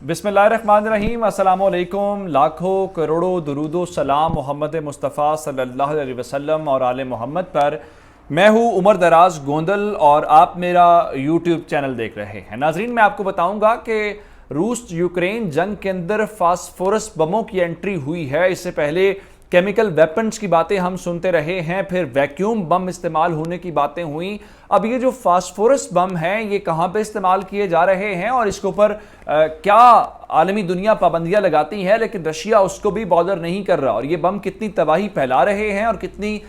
बिस्मिल्लाहिर्रहमानिर्रहीम, अस्सलामुअलैकुम। लाखों करोड़ों दुरूदो सलाम मोहम्मद मुस्तफ़ा सल्लल्लाहु अलैहि वसल्लम और आले मोहम्मद पर। मैं हूँ उमर दराज गोंदल और आप मेरा यूट्यूब चैनल देख रहे हैं। नाजरीन, मैं आपको बताऊंगा कि रूस यूक्रेन जंग के अंदर फास्फोरस बमों की एंट्री हुई है। इससे पहले केमिकल वेपन्स की बातें हम सुनते रहे हैं, फिर वैक्यूम बम इस्तेमाल होने की बातें हुई। अब ये जो फास्फोरस बम हैं ये कहाँ पे इस्तेमाल किए जा रहे हैं और इसके ऊपर क्या आलमी दुनिया पाबंदियां लगाती है, लेकिन रशिया उसको भी बॉदर नहीं कर रहा। और ये बम कितनी तबाही फैला रहे हैं और कितनी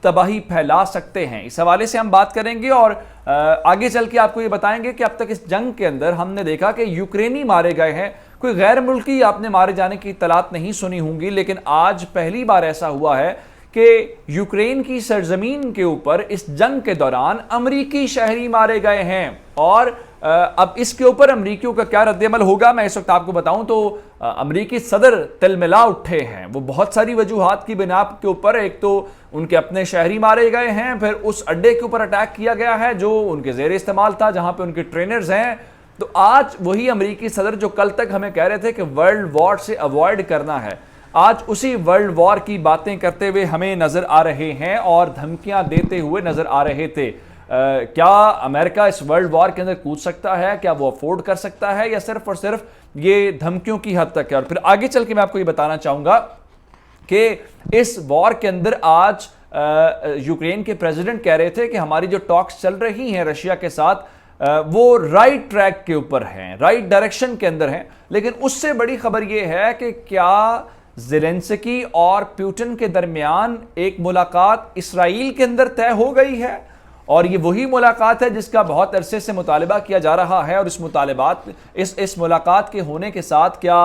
तबाही फैला सकते हैं, इस हवाले से हम बात करेंगे। और आगे चल के आपको ये बताएंगे कि अब तक इस जंग के अंदर हमने देखा कि यूक्रेनी मारे गए हैं, कोई गैर मुल्की आपने मारे जाने की इत्तलात नहीं सुनी होंगी, लेकिन आज पहली बार ऐसा हुआ है कि यूक्रेन की सरजमीन के ऊपर इस जंग के दौरान अमरीकी शहरी मारे गए हैं। और अब इसके ऊपर अमरीकियों का क्या रद्दअमल होगा, मैं इस वक्त आपको बताऊं तो अमरीकी सदर तिलमिला उठे हैं। वो बहुत सारी वजूहात की बिना के ऊपर, एक तो उनके अपने शहरी मारे गए हैं, फिर उस अड्डे के ऊपर अटैक किया गया है जो उनके जेर इस्तेमाल था, जहां पे उनके ट्रेनर्स हैं। तो आज वही अमरीकी सदर जो कल तक हमें कह रहे थे कि वर्ल्ड वॉर से अवॉइड करना है, आज उसी वर्ल्ड वॉर की बातें करते हुए हमें नजर आ रहे हैं और धमकियां देते हुए नजर आ रहे थे। क्या अमेरिका इस वर्ल्ड वॉर के अंदर कूद सकता है? क्या वो अफोर्ड कर सकता है, या सिर्फ और सिर्फ ये धमकियों की हद तक है? और फिर आगे चल के मैं आपको ये बताना चाहूंगा कि इस वॉर के अंदर आज यूक्रेन के प्रेसिडेंट कह रहे थे कि हमारी जो टॉक्स चल रही हैं रशिया के साथ वो राइट ट्रैक के ऊपर हैं, राइट डायरेक्शन के अंदर हैं। लेकिन उससे बड़ी खबर यह है कि क्या ज़ेलेंस्की और पुतिन के दरमियान एक मुलाकात इसराइल के अंदर तय हो गई है। और ये वही मुलाकात है जिसका बहुत अरसे से मुतालबा किया जा रहा है। और इस मुलाकात के होने के साथ क्या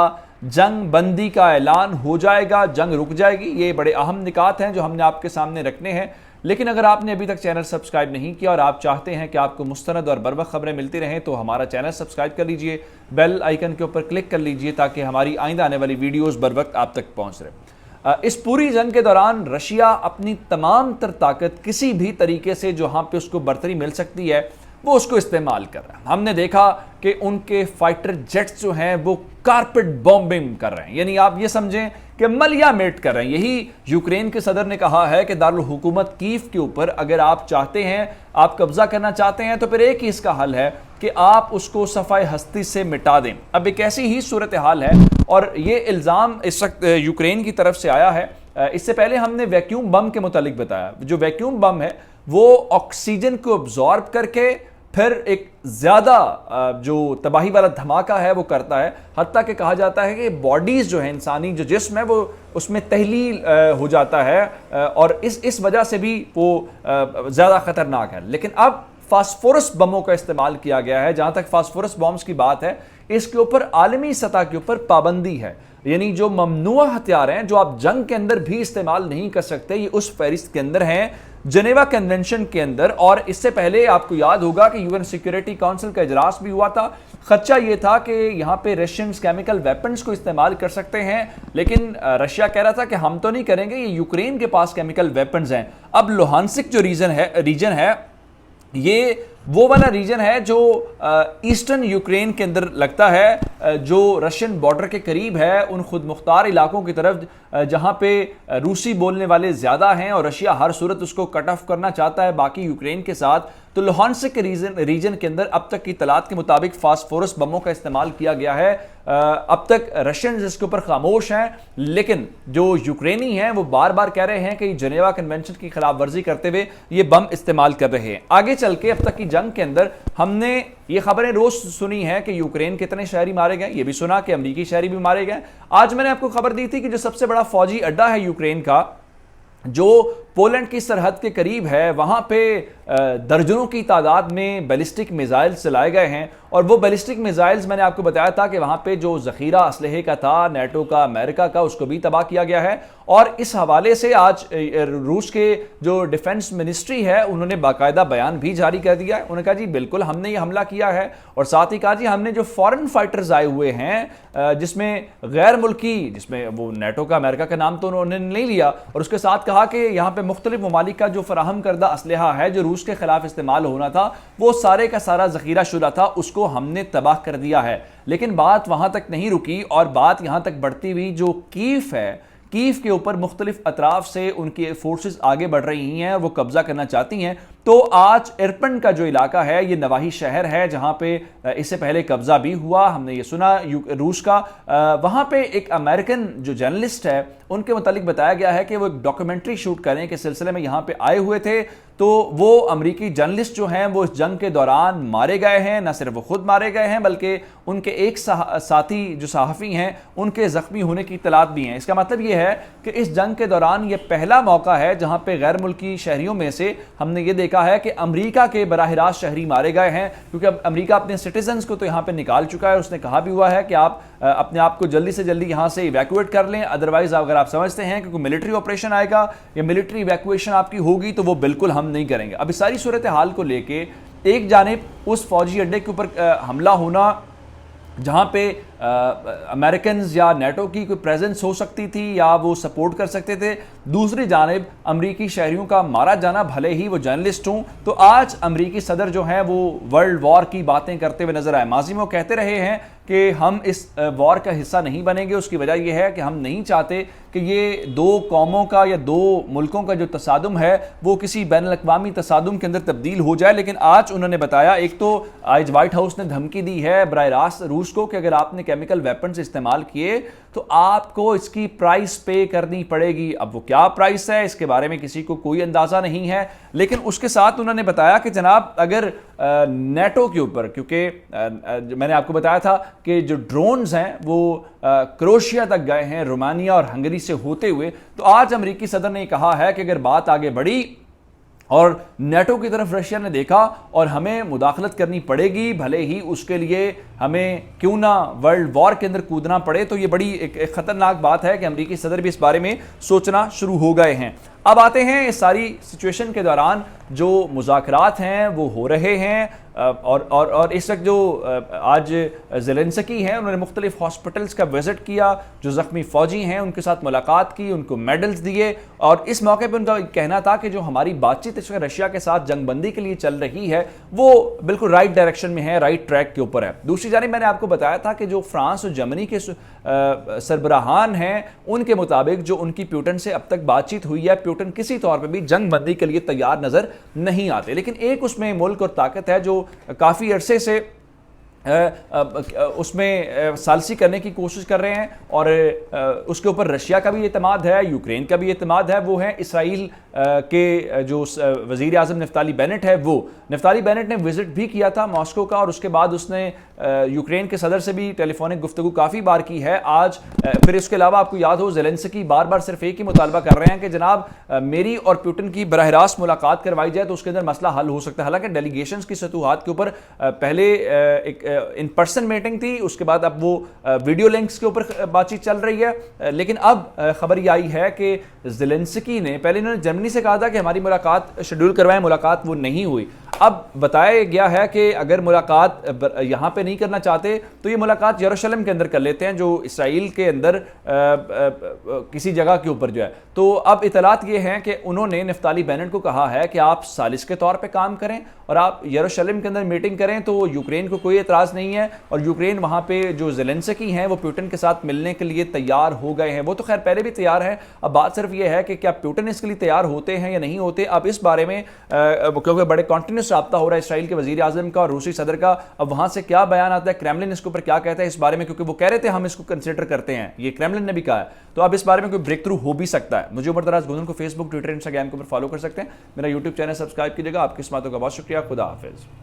जंग बंदी का ऐलान हो जाएगा, जंग रुक जाएगी? ये बड़े अहम निकात हैं जो हमने आपके सामने रखने हैं। लेकिन अगर आपने अभी तक चैनल सब्सक्राइब नहीं किया और आप चाहते हैं कि आपको मुस्तनद और बरवक्त खबरें मिलती रहें, तो हमारा चैनल सब्सक्राइब कर लीजिए, बेल आइकन के ऊपर क्लिक कर लीजिए ताकि हमारी आइंदा आने वाली वीडियोस बर वक्त आप तक पहुंच रहे। इस पूरी जंग के दौरान रशिया अपनी तमाम तर ताकत किसी भी तरीके से जहां पे उसको बर्तरी मिल सकती है वो उसको इस्तेमाल कर रहा है। हमने देखा कि उनके फाइटर जेट्स जो हैं वो कारपेट बॉम्बिंग कर रहे हैं, यानी आप ये समझें कि मलिया मेट कर रहे हैं। यही यूक्रेन के सदर ने कहा है कि दारुल हुकूमत कीव के ऊपर अगर आप चाहते हैं, आप कब्जा करना चाहते हैं, तो फिर एक ही इसका हल है कि आप उसको सफाई हस्ती से मिटा दें। अब एक ऐसी ही सूरत हाल है और ये इल्ज़ाम इस वक्त यूक्रेन की तरफ से आया है। इससे पहले हमने वैक्यूम बम के मुतालिक बताया। जो वैक्यूम बम है वो ऑक्सीजन को अब्जॉर्ब करके फिर एक ज़्यादा जो तबाही वाला धमाका है वो करता है। हत्ता कि कहा जाता है कि बॉडीज़ जो है, इंसानी जो जिस्म है, वो उसमें तहलील हो जाता है और इस वजह से भी वो ज़्यादा ख़तरनाक है। लेकिन अब फास्फोरस बमों का इस्तेमाल किया गया है। जहाँ तक फास्फोरस बॉम्ब्स की बात है, इसके ऊपर आलमी सतह के ऊपर पाबंदी है, यानी जो ममनुआ हथियार हैं जो आप जंग के अंदर भी इस्तेमाल नहीं कर सकते, ये उस फहरिस्त के अंदर हैं जेनेवा कन्वेंशन के अंदर। और इससे पहले आपको याद होगा कि यूएन सिक्योरिटी काउंसिल का इजलास भी हुआ था। खदशा ये था कि यहाँ पे रशियंस केमिकल वेपन्स को इस्तेमाल कर सकते हैं, लेकिन रशिया कह रहा था कि हम तो नहीं करेंगे, ये यूक्रेन के पास केमिकल वेपन्स हैं। अब लुहांसिक जो रीजन है ये वो वाला रीजन है जो ईस्टर्न यूक्रेन के अंदर लगता है, जो रशियन बॉर्डर के करीब है, उन खुद मुख्तार इलाकों की तरफ जहां पे रूसी बोलने वाले ज़्यादा हैं और रशिया हर सूरत उसको कट ऑफ करना चाहता है बाकी यूक्रेन के साथ। तो लुहांसिक रीजन के अंदर अब तक की इत्तलात के मुताबिक फास्फोरस बमों का इस्तेमाल किया गया है। अब तक रशियंस इसके ऊपर खामोश हैं, लेकिन जो यूक्रेनी हैं वो बार बार कह रहे हैं कि जेनेवा कन्वेंशन की खिलाफ वर्जी करते हुए ये बम इस्तेमाल कर रहे हैं। आगे चल के अब तक की जंग के अंदर हमने ये खबरें रोज सुनी है कि यूक्रेन कितने शहरी मारे गए, ये भी सुना कि अमरीकी शहरी भी मारे गए। आज मैंने आपको खबर दी थी कि जो सबसे बड़ा फौजी अड्डा है यूक्रेन का, जो पोलैंड की सरहद के करीब है, वहां पे दर्जनों की तादाद में बैलिस्टिक मिसाइल्स चलाए गए हैं। और वो बैलिस्टिक मिसाइल्स मैंने आपको बताया था कि वहां पे जो जखीरा असलहे का था, नेटो का, अमेरिका का, उसको भी तबाह किया गया है। और इस हवाले से आज रूस के जो डिफेंस मिनिस्ट्री है उन्होंने बाकायदा बयान भी जारी कर दिया है। उन्होंने कहा जी बिल्कुल हमने ये हमला किया है, और साथ ही कहा जी हमने जो फॉरेन फाइटर्स आए हुए हैं जिसमें गैर मुल्की, जिसमें वो नेटो का, अमेरिका का नाम तो उन्होंने नहीं लिया, और उसके साथ कहा कि यहाँ पे پہ مختلف ممالک کا جو فراہم کردہ اسلحہ ہے جو روس کے خلاف استعمال ہونا تھا وہ سارے کا سارا ذخیرہ شدہ تھا، اس کو ہم نے تباہ کر دیا ہے۔ لیکن بات وہاں تک نہیں رکی اور بات یہاں تک بڑھتی ہوئی جو کیف ہے، کیف کے اوپر مختلف اطراف سے ان کی فورسز آگے بڑھ رہی ہیں اور وہ قبضہ کرنا چاہتی ہیں۔ تو آج ارپن کا جو علاقہ ہے یہ نواحی شہر ہے جہاں پہ اس سے پہلے قبضہ بھی ہوا، ہم نے یہ سنا روس کا۔ وہاں پہ ایک امریکن جو جرنلسٹ ہے ان کے متعلق بتایا گیا ہے کہ وہ ایک ڈاکیومنٹری شوٹ کرنے کے سلسلے میں یہاں پہ آئے ہوئے تھے، تو وہ امریکی جرنلسٹ جو ہیں وہ اس جنگ کے دوران مارے گئے ہیں، نہ صرف وہ خود مارے گئے ہیں بلکہ ان کے ایک ساتھی جو صحافی ہیں ان کے زخمی ہونے کی اطلاعات بھی ہیں۔ اس کا مطلب یہ ہے کہ اس جنگ کے دوران یہ پہلا موقع ہے جہاں پہ غیر ملکی شہریوں میں سے ہم نے یہ دیکھا ہے کہ امریکہ کے براہ راست شہری مارے گئے ہیں، کیونکہ اب امریکہ اپنے سٹیزنز کو تو یہاں پہ نکال چکا ہے۔ اس نے کہا بھی ہوا ہے کہ آپ اپنے آپ کو جلدی سے جلدی یہاں سے ایویکویٹ کر لیں، ادروائز اگر آپ سمجھتے ہیں کہ کوئی ملٹری آپریشن آئے گا یا ملٹری ایویکویشن آپ کی ہوگی تو وہ بالکل ہم نہیں کریں گے۔ اب اس ساری صورتحال کو لے کے ایک جانب اس فوجی اڈے کے اوپر حملہ ہونا جہاں پہ امریکنز یا نیٹو کی کوئی پریزنس ہو سکتی تھی یا وہ سپورٹ کر سکتے تھے، دوسری جانب امریکی شہریوں کا مارا جانا، بھلے ہی وہ جرنلسٹ ہوں۔ تو آج امریکی صدر جو ہیں وہ ورلڈ وار کی باتیں کرتے ہوئے نظر آئے۔ ماضی میں وہ کہتے رہے ہیں کہ ہم اس وار کا حصہ نہیں بنیں گے، اس کی وجہ یہ ہے کہ ہم نہیں چاہتے کہ یہ دو قوموں کا یا دو ملکوں کا جو تصادم ہے وہ کسی بین الاقوامی تصادم کے اندر تبدیل ہو جائے۔ لیکن آج انہوں نے بتایا، ایک تو آج وائٹ ہاؤس نے دھمکی دی ہے براہ راست روس کو کہ اگر آپ نے کیمیکل ویپنز استعمال کیے تو آپ کو اس کی پرائس پے کرنی پڑے گی۔ اب وہ کیا پرائس ہے اس کے بارے میں کسی کو کوئی اندازہ نہیں ہے، لیکن اس کے ساتھ انہوں نے بتایا کہ جناب اگر نیٹو کے اوپر، کیونکہ میں نے آپ کو بتایا تھا کہ جو ڈرونز ہیں وہ کروشیا تک گئے ہیں رومانیہ اور ہنگری سے ہوتے ہوئے، تو آج امریکی صدر نے کہا ہے کہ اگر بات آگے بڑھی اور نیٹو کی طرف رشیا نے دیکھا اور ہمیں مداخلت کرنی پڑے گی، بھلے ہی اس کے لیے ہمیں کیوں نہ ورلڈ وار کے اندر کودنا پڑے، تو یہ بڑی ایک خطرناک بات ہے کہ امریکی صدر بھی اس بارے میں سوچنا شروع ہو گئے ہیں۔ اب آتے ہیں اس ساری سچویشن کے دوران جو مذاکرات ہیں وہ ہو رہے ہیں، اور اس وقت جو آج زیلنسکی ہیں انہوں نے مختلف ہاسپٹلز کا وزٹ کیا، جو زخمی فوجی ہیں ان کے ساتھ ملاقات کی، ان کو میڈلز دیے، اور اس موقع پہ ان کا کہنا تھا کہ جو ہماری بات چیت رشیا کے ساتھ جنگ بندی کے لیے چل رہی ہے وہ بالکل رائٹ ڈائریکشن میں ہے، رائٹ ٹریک کے اوپر ہے۔ دوسری جانب میں نے آپ کو بتایا تھا کہ جو فرانس اور جرمنی کے سربراہان ہیں ان کے مطابق جو ان کی پیوٹن سے اب تک بات چیت ہوئی ہے، پیوٹن کسی طور پہ بھی جنگ بندی کے لیے تیار نظر نہیں آتے، لیکن ایک اس میں ملک اور طاقت ہے جو کافی عرصے سے اس میں ثالثی کرنے کی کوشش کر رہے ہیں، اور اس کے اوپر رشیا کا بھی اعتماد ہے، یوکرین کا بھی اعتماد ہے، وہ ہیں اسرائیل کے جو وزیر اعظم نفتالی بینٹ ہے۔ وہ نفتالی بینٹ نے وزٹ بھی کیا تھا ماسکو کا، اور اس کے بعد اس نے یوکرین کے صدر سے بھی ٹیلی فونک گفتگو کافی بار کی ہے۔ آج پھر اس کے علاوہ آپ کو یاد ہو زیلنسکی بار بار صرف ایک ہی مطالبہ کر رہے ہیں کہ جناب میری اور پیوٹن کی براہ راست ملاقات کروائی جائے تو اس کے اندر مسئلہ حل ہو سکتا ہے۔ حالانکہ ڈیلیگیشنز کی سطوحات کے اوپر پہلے ایک ان پرسن میٹنگ تھی، اس کے بعد اب وہ ویڈیو لنکس کے اوپر بات چیت چل رہی ہے، لیکن اب خبر یہ آئی ہے کہ زیلنسکی نے پہلے انہوں نے جرمنی سے کہا تھا کہ ہماری ملاقات شیڈول کروائیں، ملاقات وہ نہیں ہوئی۔ اب بتایا گیا ہے کہ اگر ملاقات یہاں پہ نہیں کرنا چاہتے تو یہ ملاقات یروشلم کے اندر کر لیتے ہیں، جو اسرائیل کے اندر کسی جگہ کے اوپر جو ہے۔ تو اب اطلاعات یہ ہیں کہ انہوں نے نفتالی بینٹ کو کہا ہے کہ آپ ثالث کے طور پہ کام کریں اور آپ یروشلم کے اندر میٹنگ کریں، تو یوکرین کو کوئی اعتراض نہیں ہے، اور یوکرین وہاں پہ جو زیلنسکی ہیں وہ پیوٹن کے ساتھ ملنے کے لیے تیار ہو گئے ہیں۔ وہ تو خیر پہلے بھی تیار ہیں، اب بات صرف یہ ہے کہ کیا پیوٹن اس کے لیے تیار ہوتے ہیں یا نہیں ہوتے۔ اب اس بارے میں کیونکہ بڑے کنٹینیوس رابطہ ہو رہا ہے اسرائیل کے وزیر اعظم کا اور روسی صدر کا، اب وہاں سے کیا بیان آتا ہے، کریملن اس کے اوپر کیا کہتا ہے اس بارے میں، کیونکہ وہ کہہ رہے تھے ہم اس کو کنسیڈر کرتے ہیں، یہ کریملن نے بھی کہا ہے، تو اب اس بارے میں کوئی بریک تھرو ہو بھی سکتا ہے۔ مجھے عمر دراز گوندل کو فیس بک، ٹویٹر، انسٹاگرام کے اوپر فالو کر سکتے ہیں، میرا یوٹیوب چینل سبسکرائب کیجیے گا۔ آپ کی اس باتوں کا بہت شکریہ، خدا حافظ۔